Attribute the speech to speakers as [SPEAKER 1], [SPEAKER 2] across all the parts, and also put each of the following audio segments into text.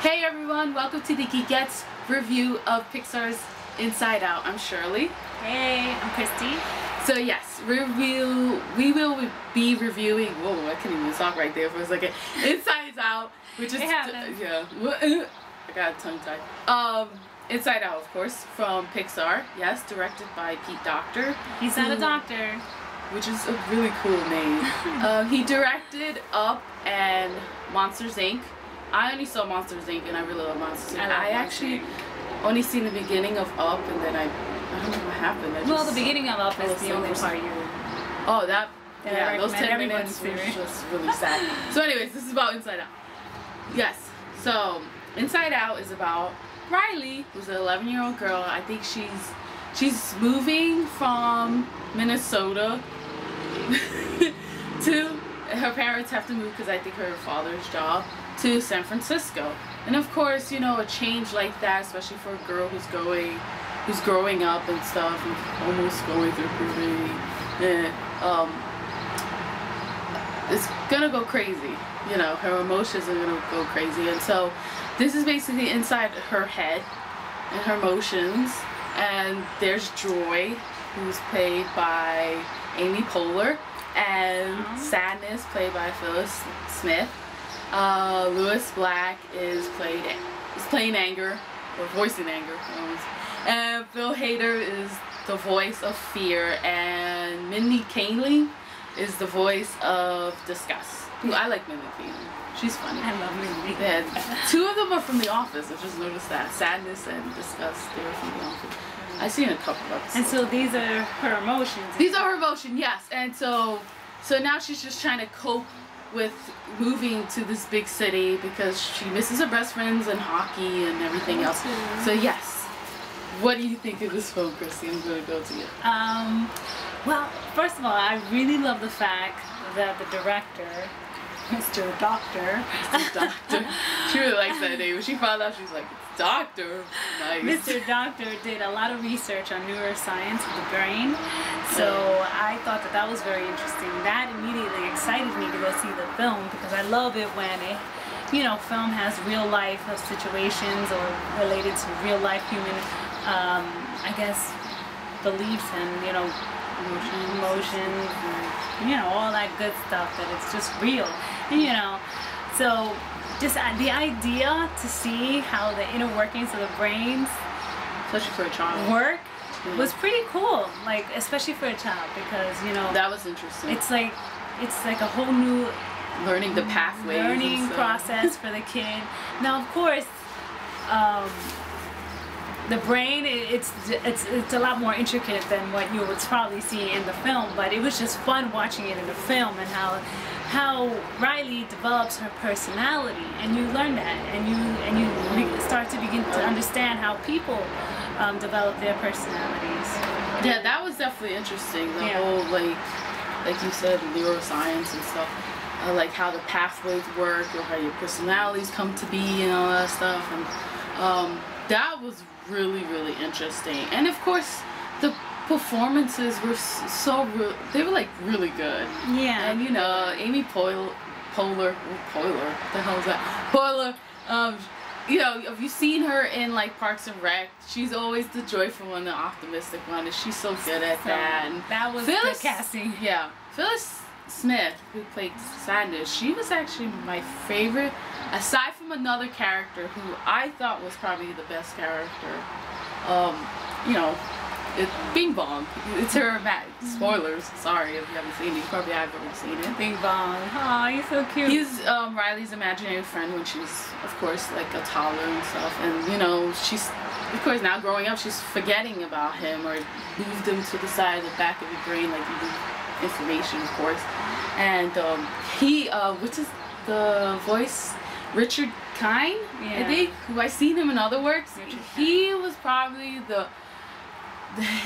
[SPEAKER 1] Hey everyone, welcome to the Geekettes review of Pixar's Inside Out. I'm Shirley.
[SPEAKER 2] Hey, I'm Christy.
[SPEAKER 1] So yes, we will be reviewing, whoa, I couldn't even talk right there for a second, Inside Out, which is, yeah, I got a tongue tied. Inside Out, of course, from Pixar, yes, directed by Pete Docter.
[SPEAKER 2] He's not a doctor.
[SPEAKER 1] Which is a really cool name. He directed Up and Monsters, Inc. I only saw Monsters, Inc. and I really love Monsters, Inc. I actually only seen the beginning of Up, and then I don't know what happened.
[SPEAKER 2] Well, the beginning of Up is the only part you...
[SPEAKER 1] Oh, yeah, those 10 minutes was just really sad. So anyways, this is about Inside Out. Yes, so Inside Out is about Riley, who's an 11-year-old girl. I think she's moving from Minnesota to, her parents have to move because I think her father's job, to San Francisco. And of course, you know, a change like that, especially for a girl who's growing up and stuff, and almost going through puberty, it's gonna go crazy. You know, her emotions are gonna go crazy. And so this is basically inside her head and her emotions. And there's Joy, who's played by Amy Poehler, and Sadness, played by Phyllis Smith. Lewis Black is playing anger, or voicing anger, and Bill Hader is the voice of fear, and Mindy Kaling is the voice of disgust. Ooh, I like Mindy Kaling. She's funny.
[SPEAKER 2] I love Mindy.
[SPEAKER 1] Yeah, two of them are from The Office. I just noticed that. Sadness and disgust, they were from The Office. I've seen a couple of episodes.
[SPEAKER 2] And so these are her emotions.
[SPEAKER 1] These are her emotions, yes. And so now she's just trying to cope with moving to this big city because she misses her best friends and hockey and everything else. So yes, what do you think of this film, Christy? I'm going to go to you.
[SPEAKER 2] Well, first of all, I really love the fact that the director, Mr. Doctor.
[SPEAKER 1] She really likes that name. When she found out, she was like, it's Doctor. Nice.
[SPEAKER 2] Mr. Doctor did a lot of research on neuroscience of the brain. So I thought that was very interesting. That immediately excited me to go see the film because I love it when film has real life situations or related to real life human, I guess, beliefs and, emotions and, all that good stuff, that it's just real. And, so just the idea to see how the inner workings of the brains,
[SPEAKER 1] especially for a child,
[SPEAKER 2] work was pretty cool, like especially for a child, because
[SPEAKER 1] that was interesting.
[SPEAKER 2] It's like a whole new
[SPEAKER 1] learning the pathways,
[SPEAKER 2] process for the kid. Now, of course, the brain, it's a lot more intricate than what you would probably see in the film, but it was just fun watching it in the film, and how Riley develops her personality, and you learn that, and you start to begin to understand how people develop their personalities.
[SPEAKER 1] Yeah, that was definitely interesting. The whole, like you said, neuroscience and stuff, like how the pathways work, or how your personalities come to be, and all that stuff, and that was really, really interesting. And of course, the performances were they were like really good.
[SPEAKER 2] Yeah.
[SPEAKER 1] And Amy Poehler, what the hell is that? Poehler, have you seen her in like Parks and Rec? She's always the joyful one, the optimistic one, and she's so good at that. And
[SPEAKER 2] that was the casting.
[SPEAKER 1] Yeah. Phyllis Smith, who played Sadness, she was actually my favorite, aside from another character who I thought was probably the best character. Bing Bong. It's her spoilers. Sorry if you haven't seen it. You probably haven't seen it.
[SPEAKER 2] Bing Bong. Oh, he's so cute.
[SPEAKER 1] He's Riley's imaginary friend when she's, of course, like a toddler and stuff. And she's, of course, now growing up, she's forgetting about him, or moved him to the side of the back of your brain, like you do information, of course. And he, which is the voice, Richard Kind, I think, who I seen him in other works. He was probably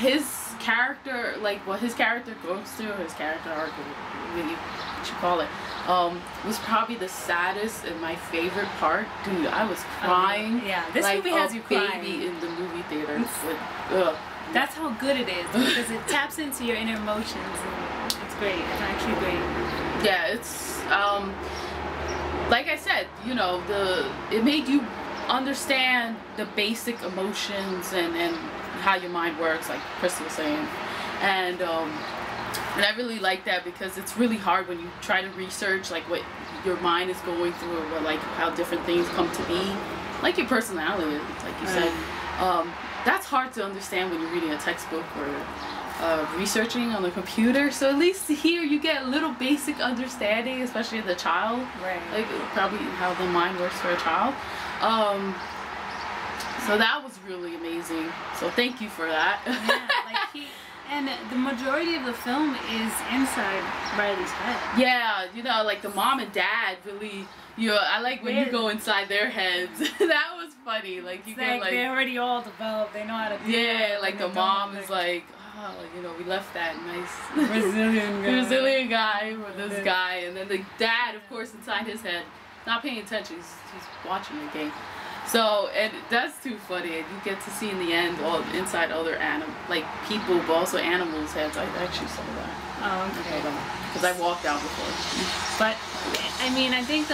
[SPEAKER 1] his character, like what his character goes through, his character arc, really, what you call it, was probably the saddest and my favorite part. Dude, I was crying.
[SPEAKER 2] This
[SPEAKER 1] like
[SPEAKER 2] movie has you crying.
[SPEAKER 1] Baby in the movie theater.
[SPEAKER 2] That's how good it is, because it taps into your inner emotions, and it's great. It's actually great.
[SPEAKER 1] Yeah, it's like I said, it made you understand the basic emotions and how your mind works, like Chris was saying. And I really like that because it's really hard when you try to research like what your mind is going through or like how different things come to be, like your personality, like you said. That's hard to understand when you're reading a textbook or researching on the computer. So at least here you get a little basic understanding, especially as a child.
[SPEAKER 2] Right.
[SPEAKER 1] Like probably how the mind works for a child. So that was really amazing. So thank you for that.
[SPEAKER 2] Yeah, like and the majority of the film is inside Riley's head.
[SPEAKER 1] Yeah, you know, like the mom and dad really, I like when you go inside their heads. That was funny. Like you get like
[SPEAKER 2] they're already all developed. They know how to do
[SPEAKER 1] yeah, like the mom is like, oh, you know, we left that nice Brazilian guy for this guy, and then the dad, of course, inside his head, not paying attention. He's watching the game. So, and that's too funny. And you get to see in the end all inside other like people, but also animals' heads. I actually saw that.
[SPEAKER 2] Oh, okay.
[SPEAKER 1] Because I walked out before.
[SPEAKER 2] But I mean, I think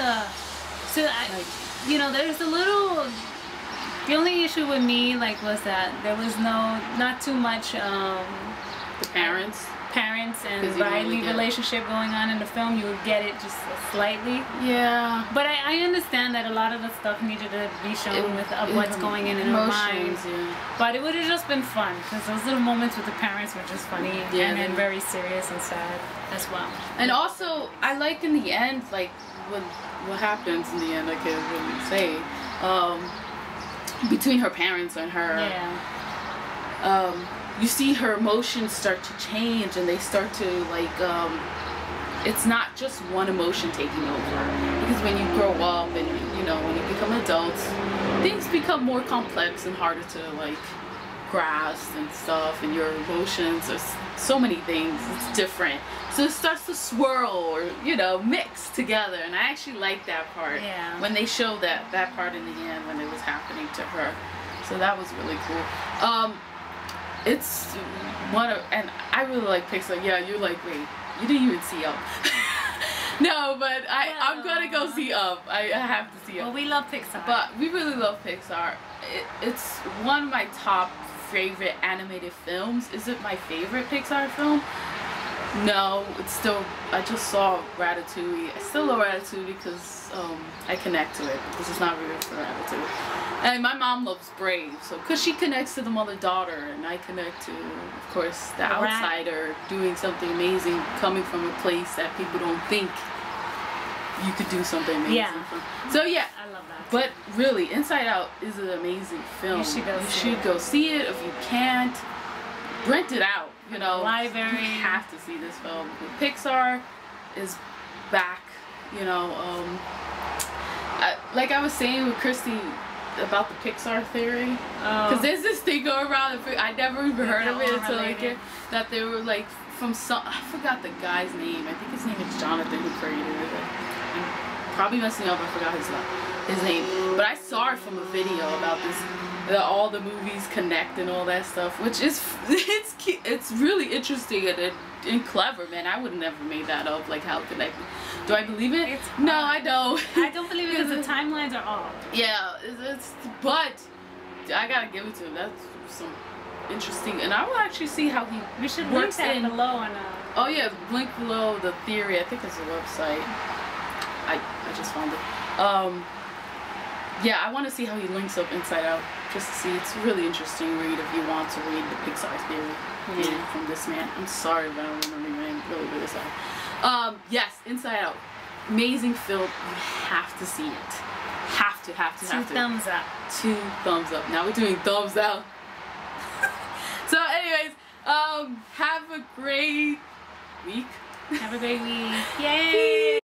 [SPEAKER 2] you know, there's a little. The only issue with me, like, was that there was not too much.
[SPEAKER 1] The parents
[SPEAKER 2] and Riley relationship going on in the film. You would get it just slightly.
[SPEAKER 1] Yeah.
[SPEAKER 2] But I understand that a lot of the stuff needed to be shown with what's going in her mind.
[SPEAKER 1] Yeah.
[SPEAKER 2] But it would have just been fun because those little moments with the parents were just funny and then very serious and sad as well.
[SPEAKER 1] And also, I like in the end, like what happens in the end. I can't really say. Between her parents and her.
[SPEAKER 2] Yeah.
[SPEAKER 1] You see her emotions start to change, and they start to like it's not just one emotion taking over, because when you grow up and you know, when you become adults, things become more complex and harder to like grasp and stuff, and your emotions are so many things, it's different, so it starts to swirl or, you know, mix together. And I actually like that part.
[SPEAKER 2] Yeah.
[SPEAKER 1] When they showed that part in the end when it was happening to her, so that was really cool. It's one of, and I really like Pixar. Yeah, you're like, wait, you didn't even see Up. No, but I'm gonna go see Up. I have to see Up.
[SPEAKER 2] Well, we love Pixar.
[SPEAKER 1] But we really love Pixar. It's one of my top favorite animated films. Is it my favorite Pixar film? No, it's still, I just saw Ratatouille. I still love Ratatouille because I connect to it. This is not really for Ratatouille. And my mom loves Brave, so because she connects to the mother-daughter, and I connect to, of course, the outsider doing something amazing, coming from a place that people don't think you could do something amazing from. So yeah,
[SPEAKER 2] I love that.
[SPEAKER 1] But really, Inside Out is an amazing film.
[SPEAKER 2] You should
[SPEAKER 1] go see it. If you can't, rent it out. You know,
[SPEAKER 2] library.
[SPEAKER 1] You have to see this film. Pixar is back. You know, like I was saying with Christy about the Pixar theory, because there's this thing going around. I never even heard of it until like that they were like from some. I forgot the guy's name. I think his name is Jonathan, who created it. I'm probably messing up. I forgot his name, but I saw it from a video about this. All the movies connect and all that stuff, which is it's really interesting and clever, man. I would have never made that up, like how connected. Do I believe it? No, I don't.
[SPEAKER 2] I don't believe it because the timelines are off.
[SPEAKER 1] Yeah, but I gotta give it to him. That's some interesting, and I will actually see how he
[SPEAKER 2] We should link that below on
[SPEAKER 1] Oh yeah, link below the theory. I think it's a website. I just found it. Yeah, I want to see how he links up Inside Out, just to see. It's a really interesting read if you want to read the Pixar theory from this man. I'm sorry, but I don't remember your name. Really sorry. Yes, Inside Out. Amazing film. You have to see it. Have to.
[SPEAKER 2] Two thumbs up.
[SPEAKER 1] 2 thumbs up. Now we're doing thumbs out. So anyways, have a great week.
[SPEAKER 2] Have a great week. Yay!